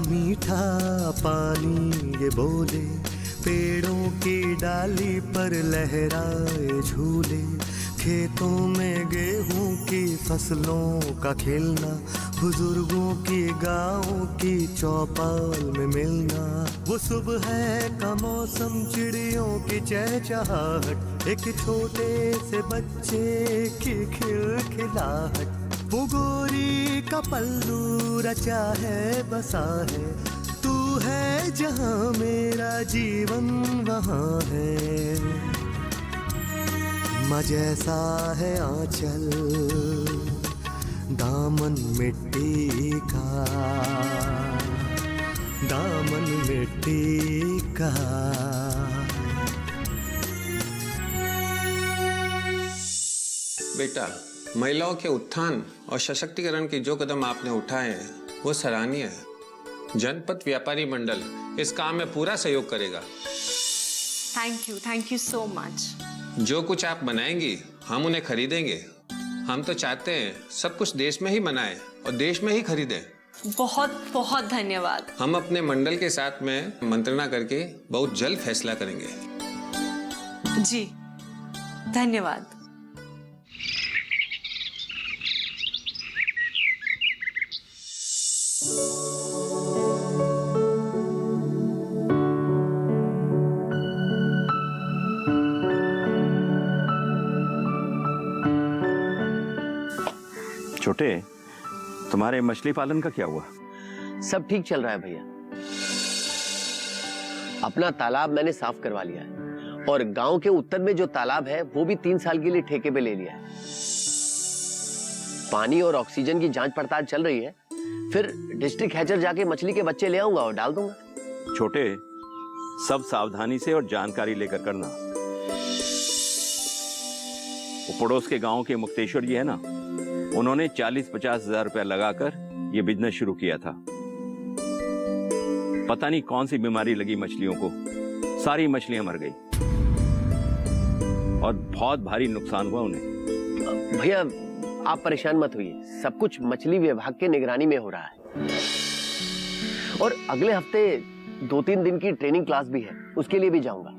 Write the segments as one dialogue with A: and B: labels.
A: मीठा पानी ये बोले, पेड़ों की डाली पर लहराए झूले, खेतों में गेहूं की फसलों का खिलना, बुजुर्गों की गाँव की चौपाल में मिलना, वो सुबह का मौसम, चिड़ियों की चहचहाहट, एक छोटे से बच्चे की खिलखिलाहट, वो गोरी का पल्लू रचा है बसा है, तू है जहाँ मेरा जीवन वहाँ है, माँ जैसा है आंचल दामन मिट्टी का, दामन मिट्टी का।
B: बेटा, महिलाओं के उत्थान और सशक्तिकरण के जो कदम आपने उठाए हैं वो सराहनीय है। जनपद व्यापारी मंडल इस काम में पूरा सहयोग करेगा।
C: Thank you so much.
B: जो कुछ आप बनाएंगी हम उन्हें खरीदेंगे। हम तो चाहते हैं सब कुछ देश में ही बनाएं और देश में ही खरीदें।
C: बहुत बहुत धन्यवाद।
B: हम अपने मंडल के साथ में मंत्रणा करके बहुत जल्द फैसला करेंगे।
C: जी धन्यवाद।
D: छोटे, तुम्हारे मछली पालन का क्या हुआ?
E: सब ठीक चल रहा है भैया। अपना तालाब मैंने साफ करवा लिया है और गांव के उत्तर में जो तालाब है वो भी 3 साल के लिए ठेके पे ले लिया है। पानी और ऑक्सीजन की जांच पड़ताल चल रही है, फिर डिस्ट्रिक्ट हैचर जाके मछली के बच्चे ले आऊंगा और डाल दूंगा।
D: छोटे, सब सावधानी से और जानकारी लेकर करना। वो पड़ोस के गांव के मुक्तेश्वर जी है ना, उन्होंने 40-50 हजार रुपया लगाकर ये बिजनेस शुरू किया था। पता नहीं कौन सी बीमारी लगी मछलियों को, सारी मछलियां मर गई और बहुत भारी नुकसान हुआ उन्हें।
E: भैया आप परेशान मत होइए, सब कुछ मछली विभाग के निगरानी में हो रहा है और अगले हफ्ते 2-3 दिन की ट्रेनिंग क्लास भी है, उसके लिए भी जाऊंगा।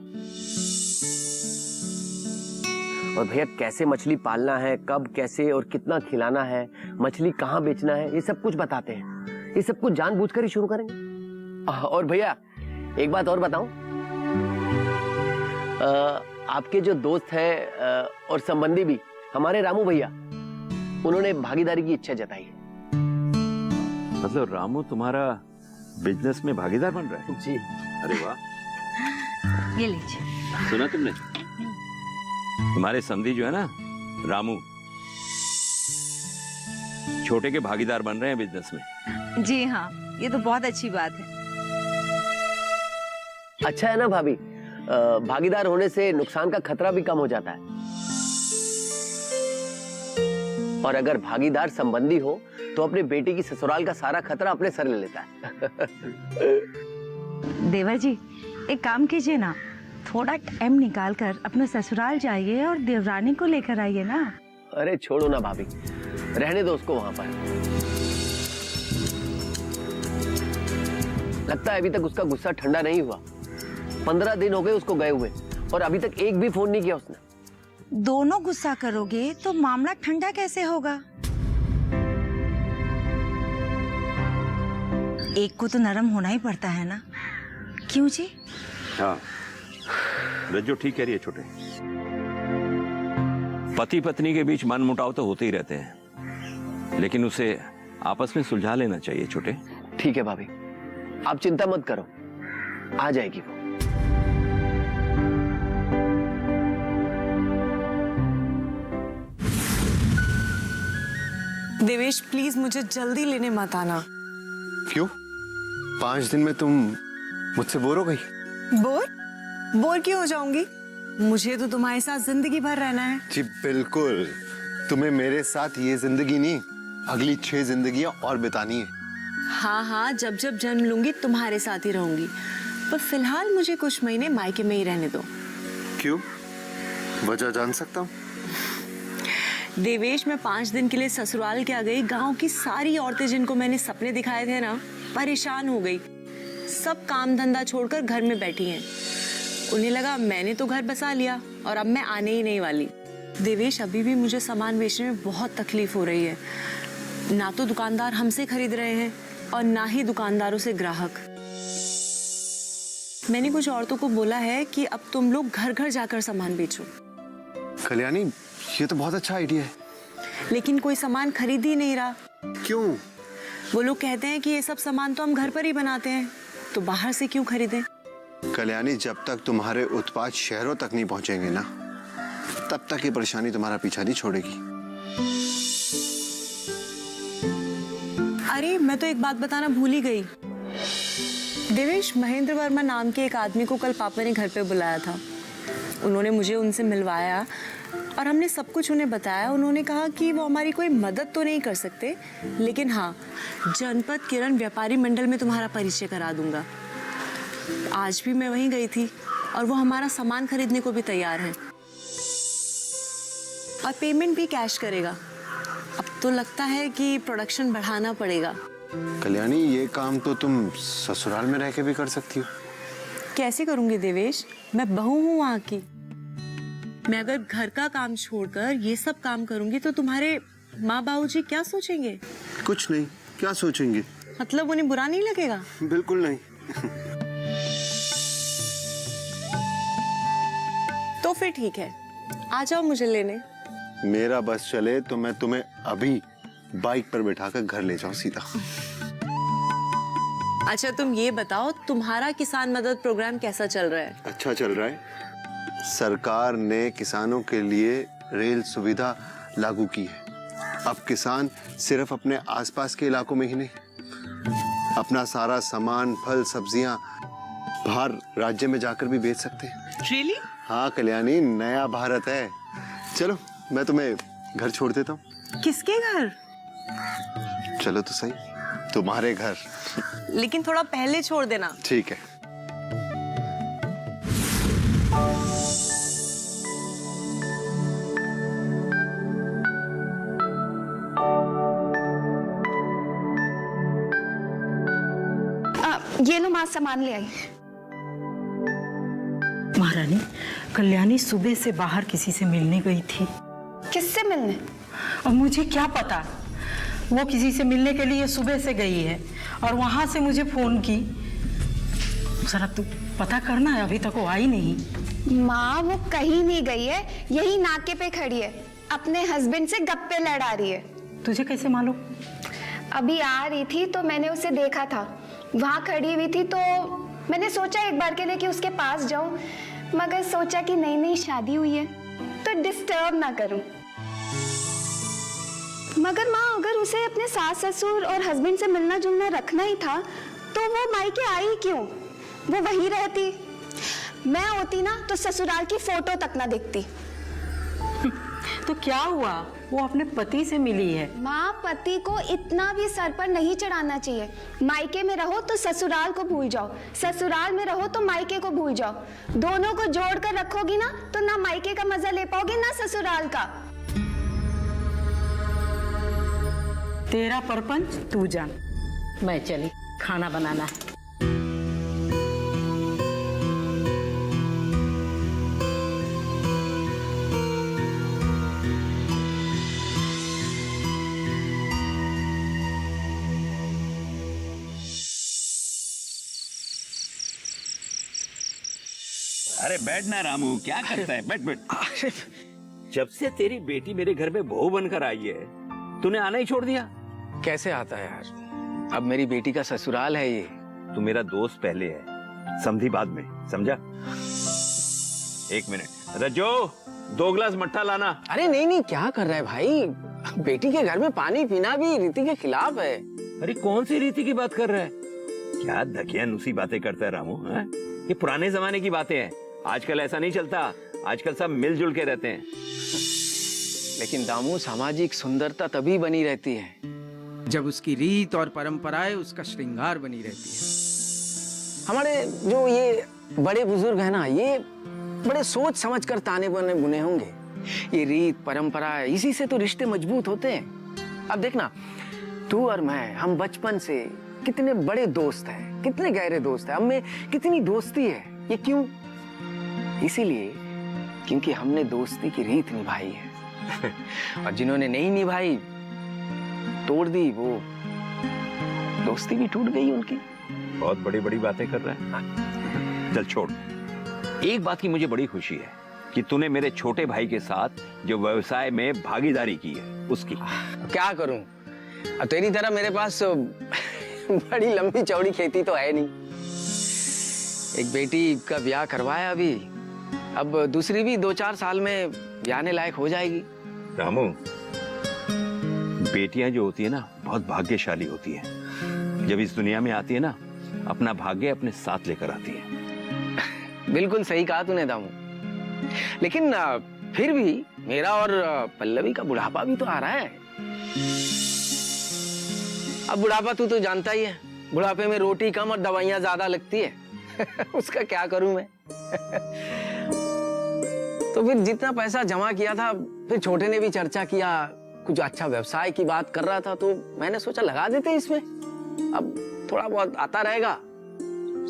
E: और भैया कैसे मछली पालना है, कब कैसे और कितना खिलाना है, मछली कहाँ बेचना है, ये सब कुछ बताते हैं। ये सब कुछ जानबूझकर ही शुरू करेंगे। और भैया एक बात और बताऊं, आपके जो दोस्त हैं और संबंधी भी, हमारे रामू भैया, उन्होंने भागीदारी की इच्छा जताई है।
D: मतलब रामू तुम्हारा बिजनेस में भागीदार बन रहा है?
E: जी।
D: अरे वाह,
F: ये लीजिए।
D: सुना तुमने? तुम्हारे समधी जो है ना रामू, छोटे के भागीदार बन रहे हैं बिजनेस में।
F: जी हाँ, ये तो बहुत अच्छी बात है।
E: अच्छा है ना भाभी, भागीदार होने से नुकसान का खतरा भी कम हो जाता है। और अगर भागीदार संबंधी हो तो अपने बेटी की ससुराल का सारा खतरा अपने सर ले लेता है।
F: देवर जी, एक काम कीजिए ना, थोड़ा टाइम निकाल कर अपने ससुराल जाइए और देवरानी को लेकर आइए ना।
E: अरे छोड़ो ना भाभी, रहने दो उसको वहां पर। लगता है अभी तक उसका गुस्सा ठंडा नहीं हुआ। 15 दिन हो गए उसको गए हुए और अभी तक एक भी फोन नहीं किया उसने।
F: दोनों गुस्सा करोगे तो मामला ठंडा कैसे होगा? एक को तो नरम होना ही पड़ता है ना, क्यों जी?
D: हाँ, रज्जो ठीक कह रही है छोटे। पति पत्नी के बीच मन मुटाव तो होते ही रहते हैं, लेकिन उसे आपस में सुलझा लेना चाहिए छोटे।
E: ठीक है भाभी, आप चिंता मत करो, आ जाएगी वो।
C: देवेश प्लीज मुझे जल्दी लेने मत आना।
G: क्यों? 5 दिन में तुम मुझसे बोर हो गई?
C: बोर क्यों हो जाऊंगी? मुझे तो तुम्हारे साथ जिंदगी भर रहना है।
G: जी बिल्कुल, तुम्हें मेरे साथ ये जिंदगी नहीं, अगली 6 जिंदगियां और बितानी है।
C: हाँ, जब जब जन्म लूंगी तुम्हारे साथ ही रहूंगी, पर फिलहाल मुझे कुछ महीने मायके में ही रहने दो।
G: क्यों? वजह जान सकता हूँ?
C: देवेश, मैं 5 दिन के लिए ससुराल क्या गई, गांव की सारी औरतें जिनको मैंने सपने दिखाए थे ना, परेशान हो गई। सब काम धंधा छोड़कर घर में बैठी हैं। उन्हें लगा मैंने तो घर बसा लिया और अब मैं आने ही नहीं वाली। देवेश, अभी भी मुझे सामान बेचने में बहुत तकलीफ हो रही है। ना तो दुकानदार हमसे खरीद रहे हैं और ना ही दुकानदारों से ग्राहक। मैंने कुछ औरतों को बोला है कि अब तुम लोग घर घर जाकर सामान बेचो।
G: कल्याणी, ये तो बहुत अच्छा आइडिया है।
C: लेकिन कोई सामान खरीद ही नहीं रहा।
G: क्यों?
C: वो लोग कहते हैं कि ये सब सामान तो हम घर पर ही बनाते हैं, तो बाहर से क्यों खरीदें?
G: कल्याणी, जब तक तुम्हारे उत्पाद शहरों तक नहीं पहुंचेंगे ना, तब तक ये परेशानी तुम्हारा पीछा नहीं छोड़ेगी।
C: अरे, मैं तो एक बात बताना भूल ही गई। देवेश, महेंद्र वर्मा नाम के एक आदमी को कल पापा ने घर पे बुलाया था। उन्होंने मुझे उनसे मिलवाया और हमने सब कुछ उन्हें बताया। उन्होंने कहा कि वो हमारी कोई मदद तो नहीं कर सकते, लेकिन हाँ, जनपद किरण व्यापारी मंडल में तुम्हारा परिचय करा दूंगा। आज भी मैं वहीं गई थी और वो हमारा सामान खरीदने को भी तैयार है और पेमेंट भी कैश करेगा। अब तो लगता है कि प्रोडक्शन बढ़ाना पड़ेगा।
G: कल्याणी, ये काम तो तुम ससुराल में रह के भी कर सकती हो।
C: कैसे करूंगी देवेश? मैं बहू हूँ वहाँ की। मैं अगर घर का काम छोड़कर ये सब काम करूंगी तो तुम्हारे माँ बाबूजी क्या सोचेंगे?
G: कुछ नहीं, क्या सोचेंगे?
C: मतलब उन्हें बुरा नहीं लगेगा?
G: बिल्कुल नहीं।
C: तो फिर ठीक है, आ जाओ मुझे लेने।
G: मेरा बस चले तो मैं तुम्हें अभी बाइक पर बैठाकर घर ले जाऊं सीधा।
C: अच्छा, तुम ये बताओ, तुम्हारा किसान मदद प्रोग्राम कैसा चल रहा है?
G: अच्छा चल रहा है। सरकार ने किसानों के लिए रेल सुविधा लागू की है। अब किसान सिर्फ अपने आसपास के इलाकों में ही नहीं, अपना सारा सामान, फल, सब्जियां बाहर राज्य में जाकर भी बेच सकते हैं।
C: Really?
G: हाँ कल्याणी, नया भारत है। चलो, मैं तुम्हें घर छोड़ देता हूँ।
C: किसके घर?
G: चलो तो सही, तुम्हारे घर।
C: लेकिन थोड़ा पहले छोड़ देना।
G: ठीक है।
H: ये लो माँ, सामान ले आई।
F: महारानी, कल्याणी सुबह से बाहर किसी से मिलने गई थी।
H: किससे मिलने?
F: और मुझे क्या पता, वो किसी से मिलने के लिए सुबह से गई है और वहां से मुझे फोन की। जरा तू पता करना है, अभी तक वो आई नहीं।
H: माँ, वो कहीं नहीं गई है, यही नाके पे खड़ी है, अपने हस्बैंड से गप्पे लड़ा रही है।
F: तुझे कैसे मालूम?
H: अभी आ रही थी तो मैंने उसे देखा था, वहां खड़ी हुई थी, तो मैंने सोचा एक बार के लिए कि उसके पास जाऊं, मगर सोचा कि नई नई शादी हुई है तो डिस्टर्ब ना करूं। मगर माँ, अगर उसे अपने सास ससुर और हस्बैंड से मिलना जुलना रखना ही था तो वो मायके आई क्यों? वो वहीं रहती। मैं होती ना तो ससुराल की फोटो तक ना देखती।
F: तो क्या हुआ, वो अपने पति से मिली है।
H: माँ, पति को इतना भी सर पर नहीं चढ़ाना चाहिए। मायके में रहो तो ससुराल को भूल जाओ, ससुराल में रहो तो मायके को भूल जाओ। दोनों को जोड़ कर रखोगी ना तो ना मायके का मजा ले पाओगी ना ससुराल का।
F: तेरा परपंच तू जान, मैं चली, खाना बनाना है।
D: अरे बैठ ना रामू, क्या करता है? बैठ बैठ। जब से तेरी बेटी मेरे घर में बहू बनकर आई है, तूने आना ही छोड़ दिया।
I: कैसे आता है यार, अब मेरी बेटी का ससुराल है ये।
D: तू मेरा दोस्त पहले है, समझी बाद में, समझा? एक मिनट रजो, 2 गिलास मट्ठा लाना।
I: अरे नहीं नहीं, क्या कर रहा है भाई, बेटी के घर में पानी पीना भी रीति के खिलाफ है।
D: अरे कौन सी रीति की बात कर रहा है? क्या धकियानुसी बातें करता है रामू, है? ये पुराने जमाने की बातें हैं, आजकल ऐसा नहीं चलता। आजकल सब मिलजुल के रहते हैं।
I: लेकिन दामू, सामाजिक सुंदरता तभी बनी रहती है
J: जब उसकी रीत और परंपराएं उसका श्रृंगार बनी रहती है।
I: हमारे जो ये बड़े बुजुर्ग हैं ना, ये बड़े सोच समझ कर ताने बने बुने होंगे। ये रीत परंपरा, इसी से तो रिश्ते मजबूत होते हैं। अब देखना, तू और मैं, हम बचपन से कितने बड़े दोस्त हैं, कितने गहरे दोस्त हैं, हमें कितनी दोस्ती है। ये क्यों? इसीलिए क्योंकि हमने दोस्ती की रीत निभाई है। और जिन्होंने नहीं निभाई, तोड़ दी, वो दोस्ती भी टूट गई उनकी।
D: बहुत बड़ी बड़ी बातें कर रहा है। चल छोड़। एक बात की मुझे बड़ी खुशी है कि तूने मेरे छोटे भाई के साथ जो व्यवसाय में भागीदारी की है उसकी।
I: क्या करूं, अब तेरी तरह मेरे पास बड़ी लंबी चौड़ी खेती तो है नहीं। एक बेटी का ब्याह करवाया अभी, अब दूसरी भी 2-4 साल में ब्याहने लायक हो जाएगी।
D: रामू, बेटियां जो होती है ना, बहुत भाग्यशाली होती है। जब इस दुनिया में आती है ना, अपना भाग्य अपने साथ लेकर आती है।
I: बिल्कुल सही कहा तूने दामू, लेकिन फिर भी मेरा और पल्लवी का बुढ़ापा भी तो आ रहा है। अब बुढ़ापा तू तो जानता ही है, बुढ़ापे में रोटी कम और दवाइयां ज्यादा लगती है। उसका क्या करूं मैं? तो फिर जितना पैसा जमा किया था, फिर छोटे ने भी चर्चा किया, कुछ अच्छा व्यवसाय की बात कर रहा था, तो मैंने सोचा लगा देते इसमें। अब थोड़ा बहुत आता रहेगा,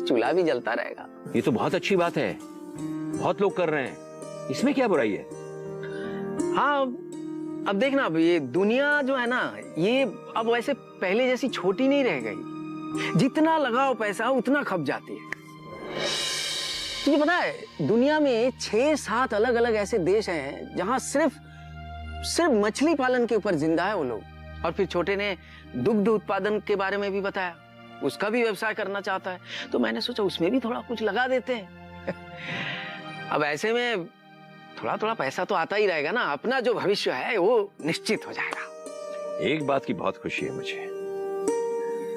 I: चूल्हा भी जलता रहेगा।
D: ये तो बहुत अच्छी बात है, बहुत लोग कर रहे हैं, इसमें क्या बुराई है?
I: हाँ, अब देखना, अब ये दुनिया जो है ना, ये अब वैसे पहले जैसी छोटी नहीं रह गई। जितना लगाओ पैसा उतना खप जाती है। तुझे पता है, दुनिया में 6-7 अलग अलग ऐसे देश हैं जहां सिर्फ मछली पालन के ऊपर जिंदा है वो लोग। और फिर छोटे ने दुग्ध उत्पादन के बारे में भी बताया, उसका भी व्यवसाय करना चाहता है। तो मैंने सोचा उसमें भी थोड़ा कुछ लगा देते हैं। अब ऐसे में थोड़ा थोड़ा पैसा तो आता ही रहेगा ना, अपना जो भविष्य है वो निश्चित हो जाएगा।
D: एक बात की बहुत खुशी है मुझे,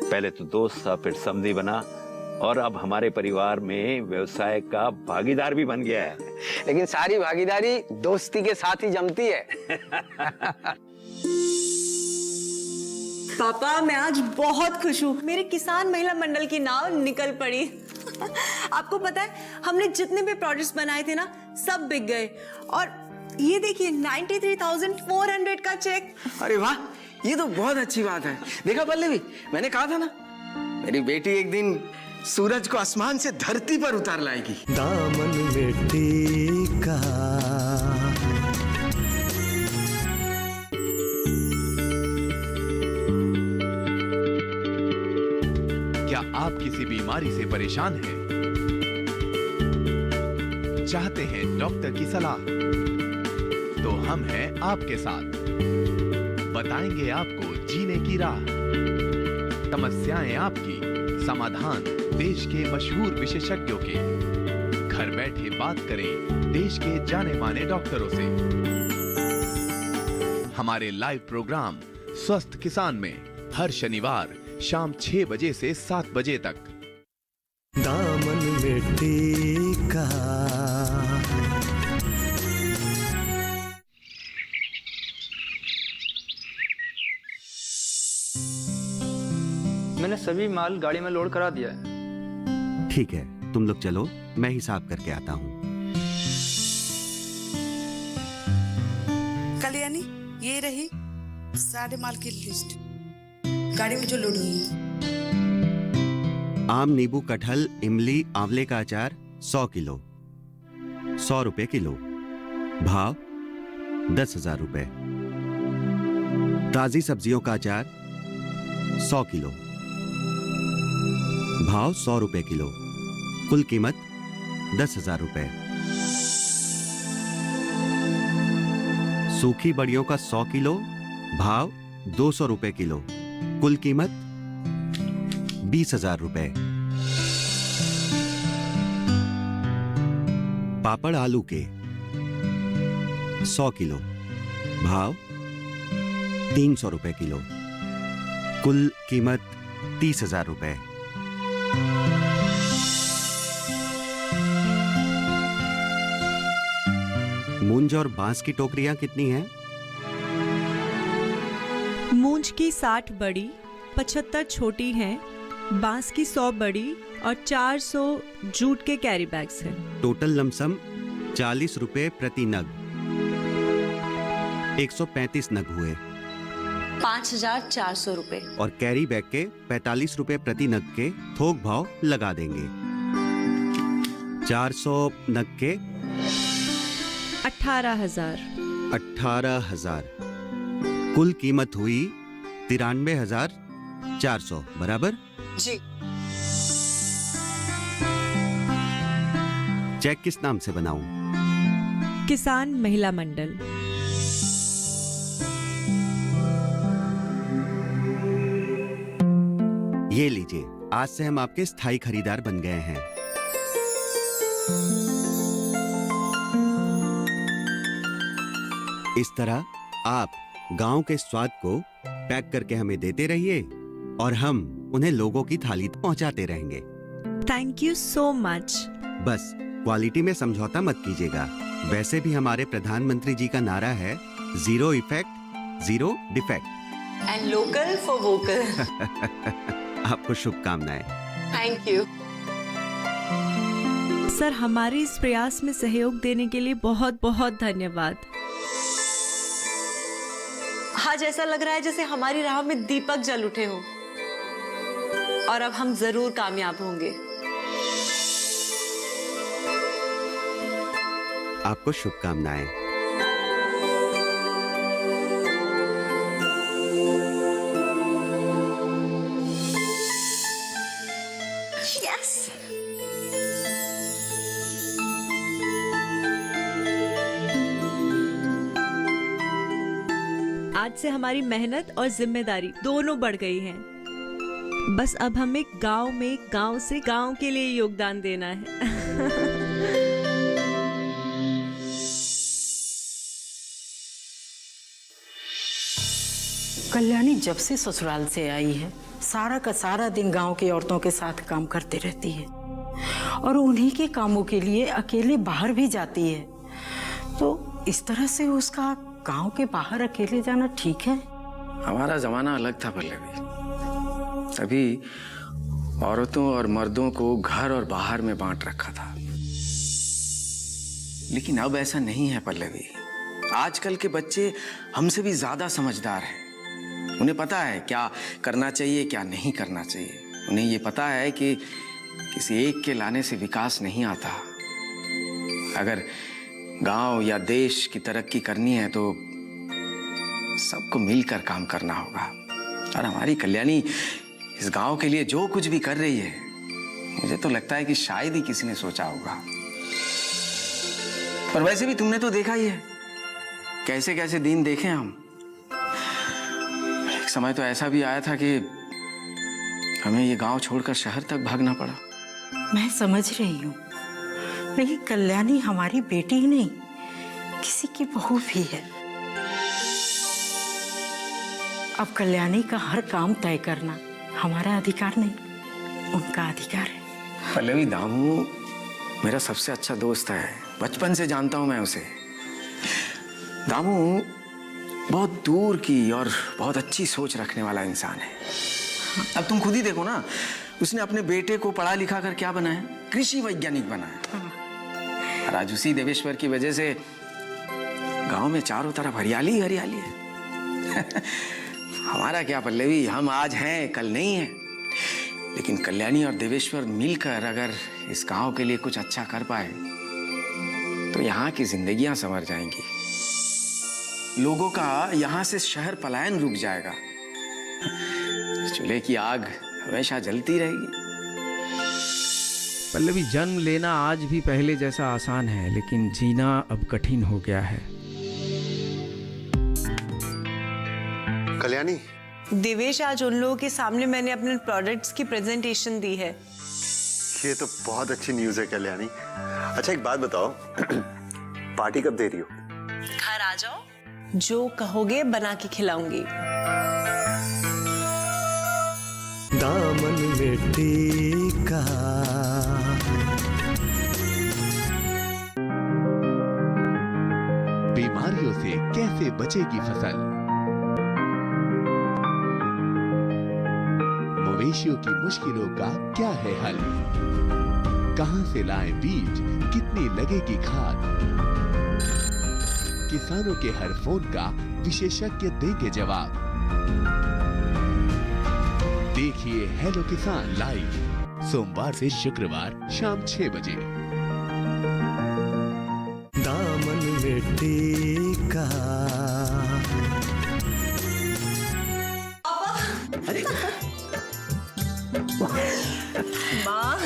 D: पहले तो दोस्त था, फिर समधी बना, और अब हमारे परिवार में व्यवसाय का भागीदार भी बन गया है।
I: लेकिन सारी भागीदारी दोस्ती के साथ ही जमती है।
C: पापा, मैं आज बहुत खुश हूँ। मेरे किसान महिला मंडल की नाव निकल पड़ी। आपको पता है, हमने जितने भी प्रोडक्ट्स बनाए थे ना, सब बिक गए। और ये देखिए, 93,400 का चेक।
I: अरे वाह, ये तो बहुत अच्छी बात है। देखा पल्लवी, मैंने कहा था ना, मेरी बेटी एक दिन सूरज को आसमान से धरती पर उतार लाएगी।
A: दामन मिट्टी का
K: क्या आप किसी बीमारी से परेशान हैं? चाहते हैं डॉक्टर की सलाह? तो हम हैं आपके साथ, बताएंगे आपको जीने की राह। समस्याएं आपकी, समाधान देश के मशहूर विशेषज्ञों के। घर बैठे बात करें देश के जाने माने डॉक्टरों से। हमारे लाइव प्रोग्राम स्वस्थ किसान में हर शनिवार शाम 6 बजे से 7 बजे तक।
A: दामन मिट्टी का।
L: मैंने सभी माल गाड़ी में लोड करा दिया है।
M: ठीक है, तुम लोग चलो, मैं हिसाब करके आता हूँ।
N: कल्याणी, ये रही सारे माल की लिस्ट, गाड़ी में जो लोड हुई है।
M: आम, नींबू, कटहल, इमली, आंवले का अचार 100 किलो, 100 रुपए किलो। भाव 10,000 रुपए। ताजी सब्जियों का अचार 100 किलो, भाव 100 रुपए किलो। कुल कीमत 10,000 रुपए। सूखी बड़ियों का 100 किलो, भाव 200 रुपए किलो। कुल कीमत 20,000 रुपए। पापड़ आलू के 100 किलो, भाव 300 रुपए किलो। कुल कीमत 30,000 रुपए। मूंज और बांस की टोकरियां कितनी हैं?
O: मूंज की 60 बड़ी, 75 छोटी हैं, बांस की 100 बड़ी और 400 जूट के कैरी बैग्स हैं।
M: टोटल लमसम 40 रुपए प्रति नग। 135 नग हुए
C: 5,400 रुपए।
M: और कैरी बैग के 45 रुपए प्रति नग के थोक भाव लगा देंगे। 400 नग के
O: 18,000।
M: 18,000। कुल कीमत हुई 93,400 बराबर।
C: जी।
M: चेक किस नाम से बनाऊं?
O: किसान महिला मंडल।
M: ये लीजिए, आज से हम आपके स्थायी खरीदार बन गए हैं। इस तरह आप गांव के स्वाद को पैक करके हमें देते रहिए और हम उन्हें लोगों की थाली तक पहुंचाते रहेंगे।
O: Thank you so much.
M: बस क्वालिटी में समझौता मत कीजिएगा। वैसे भी हमारे प्रधानमंत्री जी का नारा है, zero effect zero defect
C: and local for vocal.
M: आपको शुभकामनाएं।
C: थैंक यू
O: सर, हमारे इस प्रयास में सहयोग देने के लिए बहुत बहुत धन्यवाद।
C: आज ऐसा लग रहा है जैसे हमारी राह में दीपक जल उठे हो और अब हम जरूर कामयाब होंगे।
M: आपको शुभकामनाएं।
C: यस।
O: आज से हमारी मेहनत और जिम्मेदारी दोनों बढ़ गई हैं। बस अब हमें गांव से गांव के लिए योगदान देना है।
F: कल्याणी जब से ससुराल से आई है, सारा का सारा दिन गांव की औरतों के साथ काम करती रहती है और उन्हीं के कामों के लिए अकेले बाहर भी जाती है। तो इस तरह से उसका गांव के बाहर अकेले जाना ठीक है?
I: हमारा जमाना अलग था पल्लवी। तभी औरतों और मर्दों को घर और बाहर में बांट रखा था। लेकिन अब ऐसा नहीं है पल्लवी। आजकल के बच्चे हमसे भी ज्यादा समझदार हैं। उन्हें पता है क्या करना चाहिए, क्या नहीं करना चाहिए। उन्हें ये पता है कि किसी एक के लाने से विकास नहीं आता। अगर गांव या देश की तरक्की करनी है तो सबको मिलकर काम करना होगा। और हमारी कल्याणी इस गांव के लिए जो कुछ भी कर रही है, मुझे तो लगता है कि शायद ही किसी ने सोचा होगा। पर वैसे भी तुमने तो देखा ही है कैसे कैसे दिन देखे हम। एक समय तो ऐसा भी आया था कि हमें ये गांव छोड़कर शहर तक भागना पड़ा।
F: मैं समझ रही हूँ, लेकिन कल्याणी हमारी बेटी ही नहीं, किसी की बहू भी है। अब कल्याणी का हर काम तय करना हमारा अधिकार नहीं, उनका अधिकार है।
I: पल्लवी, दामू मेरा सबसे अच्छा दोस्त है। बचपन से जानता हूं मैं उसे। दामू बहुत दूर की और बहुत अच्छी सोच रखने वाला इंसान है। अब तुम खुद ही देखो ना, उसने अपने बेटे को पढ़ा लिखा कर क्या बनाया? कृषि वैज्ञानिक बनाया। और आज उसी देवेश्वर की वजह से गांव में चारों तरफ हरियाली ही हरियाली है। हमारा क्या पल्लवी, हम आज हैं कल नहीं है। लेकिन कल्याणी और देवेश्वर मिलकर अगर इस गांव के लिए कुछ अच्छा कर पाए तो यहाँ की जिंदगियां संवर जाएंगी। लोगों का यहाँ से शहर पलायन रुक जाएगा। चूल्हे की आग हमेशा जलती रहेगी।
J: पल्लवी, जन्म लेना आज भी पहले जैसा आसान है, लेकिन जीना अब कठिन हो गया है।
G: कल्याणी,
C: देवेश, आज उन लोगों के सामने मैंने अपने प्रोडक्ट्स की प्रेजेंटेशन दी है।
G: ये तो बहुत अच्छी न्यूज़ है कल्याणी। अच्छा एक बात बताओ, पार्टी कब दे रही हो?
C: घर आ जाओ, जो कहोगे बना के खिलाऊंगी।
A: दामन में टीका
K: बीमारियों से कैसे बचेगी फसल? मवेशियों की मुश्किलों का क्या है हल? कहां से लाएं बीज, कितनी लगेगी खाद? किसानों के हर फोन का विशेषज्ञ देंगे जवाब। देखिए हेलो किसान लाइव सोमवार से शुक्रवार शाम 6 बजे।
A: दामन मिट्टी का।
F: अरे माँ,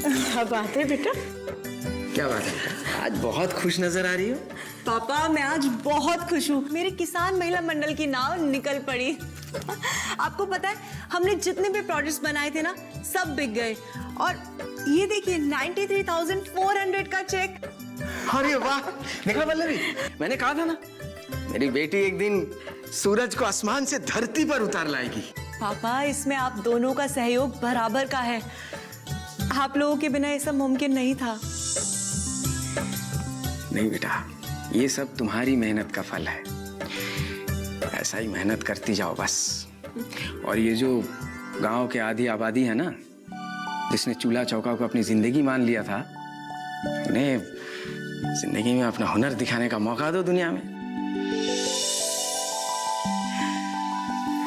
F: क्या बात है बेटा?
I: क्या बात है, आज बहुत खुश नजर आ रही हो।
C: पापा मैं आज बहुत खुश हूँ, मेरे किसान महिला मंडल की नाव निकल पड़ी। आपको पता है हमने जितने भी प्रोडक्ट्स बनाए थे ना सब बिक गए, और ये देखिए 93,400 का चेक।
I: अरे वाह, देखा पल्लवी, मैंने कहा था ना मेरी बेटी एक दिन सूरज को आसमान से धरती पर उतार लाएगी।
C: पापा इसमें आप दोनों का सहयोग बराबर का है, आप लोगों के बिना ये सब मुमकिन नहीं था।
I: नहीं बेटा, ये सब तुम्हारी मेहनत का फल है, ऐसा ही मेहनत करती जाओ बस। और ये जो गांव के आधी आबादी है ना, जिसने चूल्हा चौका को अपनी जिंदगी मान लिया था, उन्हें जिंदगी में अपना हुनर दिखाने का मौका दो दुनिया में।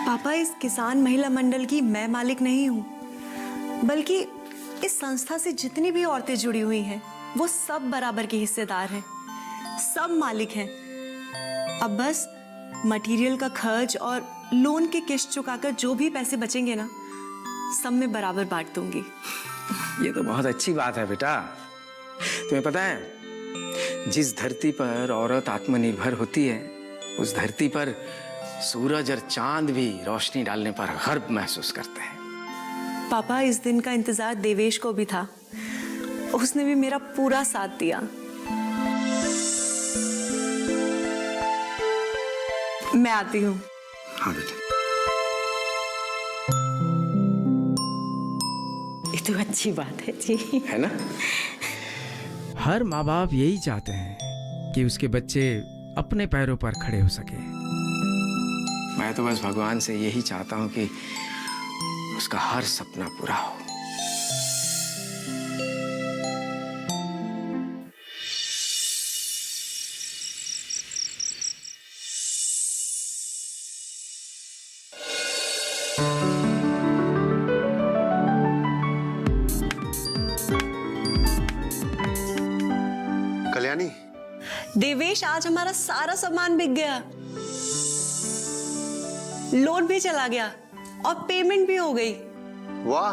C: पापा इस किसान महिला मंडल की मैं मालिक नहीं हूँ, बल्कि इस संस्था से जितनी भी औरतें जुड़ी हुई हैं वो सब बराबर के हिस्सेदार हैं, सब मालिक हैं। अब बस मटेरियल का खर्च और लोन के किश्त चुकाकर जो भी पैसे बचेंगे ना, सब में बराबर बांट दूंगी।
I: ये तो बहुत अच्छी बात है बेटा। तुम्हें पता है, जिस धरती पर औरत आत्मनिर्भर होती है, उस धरती पर सूरज और चांद भी रोशनी डालने पर गर्व महसूस करते हैं।
C: पापा इस दिन का इंतजार देवेश को भी था, उसने भी मेरा पूरा साथ दिया। मैं आती हूँ।
I: हाँ बेटा।
F: ये तो अच्छी बात है जी,
I: है ना?
J: हर माँ बाप यही चाहते हैं कि उसके बच्चे अपने पैरों पर खड़े हो सके।
I: मैं तो बस भगवान से यही चाहता हूँ कि उसका हर सपना पूरा हो।
G: कल्याणी,
C: देवेश आज हमारा सारा सामान बिक गया, लोन भी चला गया और पेमेंट भी हो गई।
G: वाह,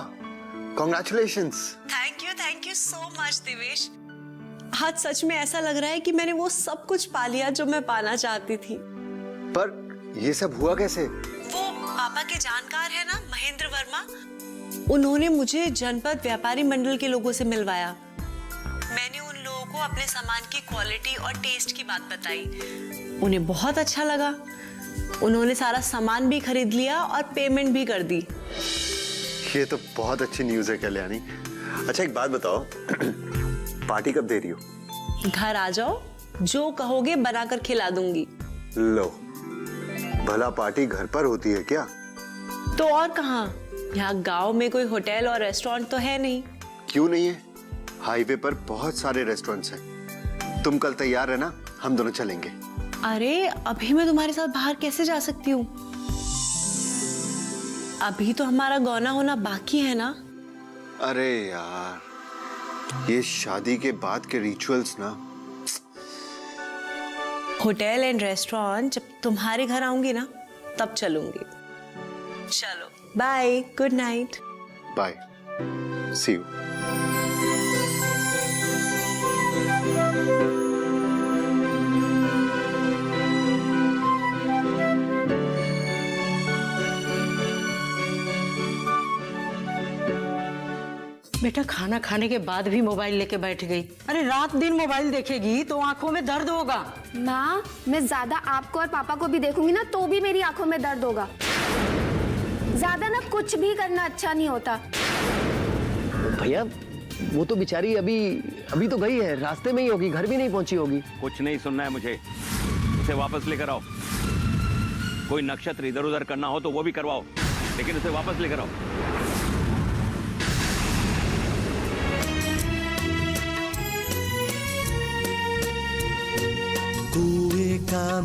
G: congratulations.
C: Thank you so much Devesh. आज सच में ऐसा लग रहा है कि मैंने वो सब कुछ पा लिया जो मैं पाना चाहती थी।
G: पर ये सब हुआ कैसे?
C: वो पापा के जानकार है ना, महेंद्र वर्मा, उन्होंने मुझे जनपद व्यापारी मंडल के लोगों से मिलवाया। मैंने उन लोगों को अपने सामान की क्वालिटी और टेस्ट की बात बताई, उन्हें बहुत अच्छा लगा। उन्होंने सारा सामान भी खरीद लिया और पेमेंट भी कर दी।
G: ये तो बहुत अच्छी न्यूज़ है कल्याणी। अच्छा एक बात बताओ, पार्टी कब दे रही हो?
C: घर आ जाओ, जो कहोगे बनाकर खिला दूंगी।
G: लो, भला पार्टी घर पर होती है क्या?
C: तो और कहाँ, यहाँ गांव में कोई होटल और रेस्टोरेंट तो है नहीं।
G: क्यों नहीं है? हाईवे पर बहुत सारे रेस्टोरेंट्स हैं। तुम कल तैयार है ना? हम दोनों चलेंगे।
C: अरे अभी मैं तुम्हारे साथ बाहर कैसे जा सकती हूँ? अभी तो हमारा गौना होना बाकी है ना।
G: अरे यार, ये शादी के बाद के रिचुअल्स ना।
C: होटल एंड रेस्टोरेंट जब तुम्हारे घर आऊंगी ना, तब चलूंगी। चलो bye, good night.
G: Bye, see you.
F: बेटा खाना खाने के बाद भी मोबाइल लेके बैठ गई। अरे रात दिन मोबाइल देखेगी तो आंखों में दर्द होगा।
H: माँ, मैं ज्यादा आपको और पापा को भी देखूंगी ना तो भी मेरी आंखों में दर्द होगा। ज्यादा ना कुछ भी करना अच्छा नहीं होता।
E: भैया वो तो बेचारी अभी तो गई है, रास्ते में ही होगी, घर भी नहीं पहुंची होगी।
D: कुछ नहीं सुनना है मुझे, उसे वापस लेकर आओ। कोई नक्षत्र इधर उधर करना हो तो वो भी करवाओ, लेकिन उसे वापस लेकर आओ।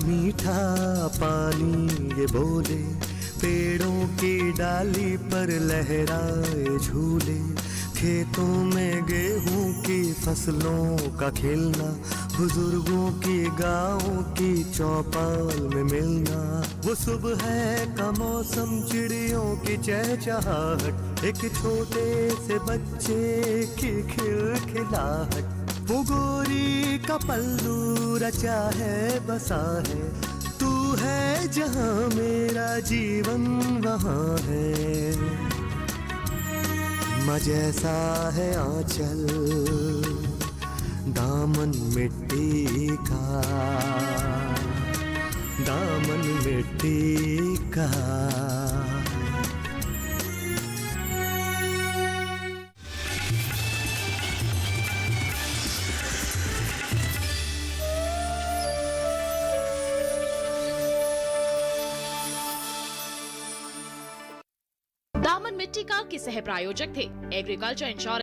A: मीठा पानी ये बोले, पेड़ों की डाली पर लहराए झूले, खेतों में गेहूं की फसलों का खिलना, बुजुर्गों की गाँव की चौपाल में मिलना, वो सुबह का मौसम, चिड़ियों की चहचहाहट, एक छोटे से बच्चे की खिलखिलाहट, वो गोरी का पल्लू रचा है बसा है, तू है जहाँ मेरा जीवन वहाँ है, माँ जैसा है आंचल दामन मिट्टी का, दामन मिट्टी का।
P: दामन मिट्टी का के सह प्रायोजक थे एग्रीकल्चर इंश्योरेंस